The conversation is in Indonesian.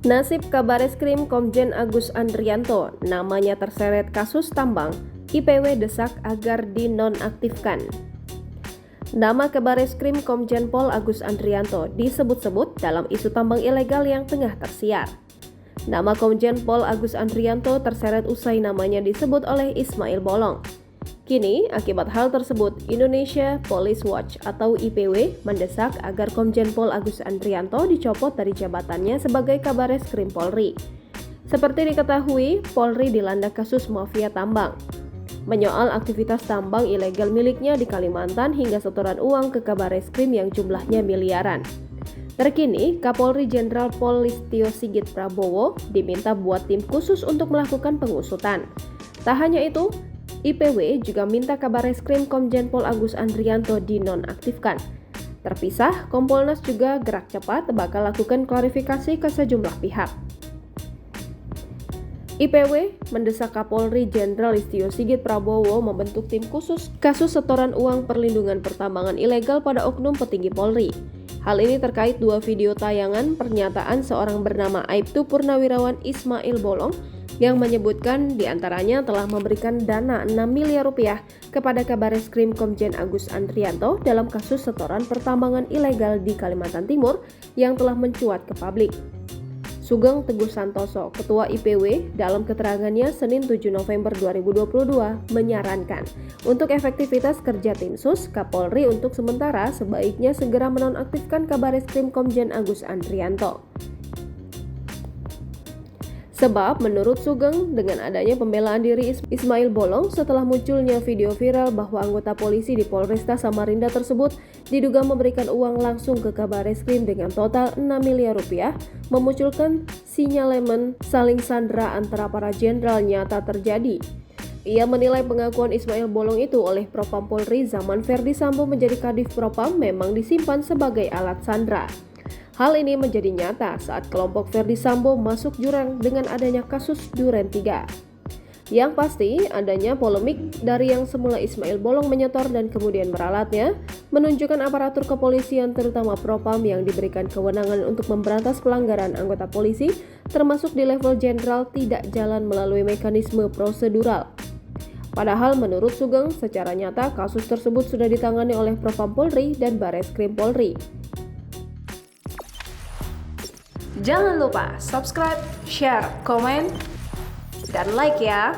Nasib Kabareskrim Komjen Agus Andrianto, namanya terseret kasus tambang, IPW desak agar dinonaktifkan. Nama Kabareskrim Komjen Pol Agus Andrianto disebut-sebut dalam isu tambang ilegal yang tengah tersiar. Nama Komjen Pol Agus Andrianto terseret usai namanya disebut oleh Ismail Bolong. Kini, akibat hal tersebut, Indonesia Police Watch atau IPW mendesak agar Komjen Pol Agus Andrianto dicopot dari jabatannya sebagai Kabareskrim Polri. Seperti diketahui, Polri dilanda kasus mafia tambang. Menyoal aktivitas tambang ilegal miliknya di Kalimantan hingga setoran uang ke Kabareskrim yang jumlahnya miliaran. Terkini, Kapolri Jenderal Pol Listio Sigit Prabowo diminta buat tim khusus untuk melakukan pengusutan. Tak hanya itu, IPW juga minta Kabareskrim Komjen Pol Agus Andrianto dinonaktifkan. Terpisah, Kompolnas juga gerak cepat bakal lakukan klarifikasi ke sejumlah pihak. IPW mendesak Kapolri Jenderal Listio Sigit Prabowo membentuk tim khusus kasus setoran uang perlindungan pertambangan ilegal pada oknum petinggi Polri. Hal ini terkait dua video tayangan pernyataan seorang bernama Aibtu Purnawirawan Ismail Bolong yang menyebutkan diantaranya telah memberikan dana 6 miliar rupiah kepada Kabareskrim Komjen Agus Andrianto dalam kasus setoran pertambangan ilegal di Kalimantan Timur yang telah mencuat ke publik. Sugeng Teguh Santoso, Ketua IPW, dalam keterangannya Senin 7 November 2022 menyarankan untuk efektivitas kerja tim sus, Kapolri untuk sementara sebaiknya segera menonaktifkan Kabareskrim Komjen Agus Andrianto. Sebab menurut Sugeng, dengan adanya pembelaan diri Ismail Bolong setelah munculnya video viral bahwa anggota polisi di Polresta Samarinda tersebut diduga memberikan uang langsung ke Kabareskrim dengan total 6 miliar rupiah, memunculkan sinyalemen saling sandra antara para jenderal nyata terjadi. Ia menilai pengakuan Ismail Bolong itu oleh Propam Polri zaman Verdi Sambo menjadi Kadif Propam memang disimpan sebagai alat sandra. Hal ini menjadi nyata saat kelompok Verdi Sambo masuk jurang dengan adanya kasus Duren 3. Yang pasti, adanya polemik dari yang semula Ismail Bolong menyetor dan kemudian meralatnya, menunjukkan aparatur kepolisian terutama Propam yang diberikan kewenangan untuk memberantas pelanggaran anggota polisi, termasuk di level jenderal tidak jalan melalui mekanisme prosedural. Padahal menurut Sugeng, secara nyata kasus tersebut sudah ditangani oleh Propam Polri dan Bareskrim Polri. Jangan lupa subscribe, share, komen, dan like ya!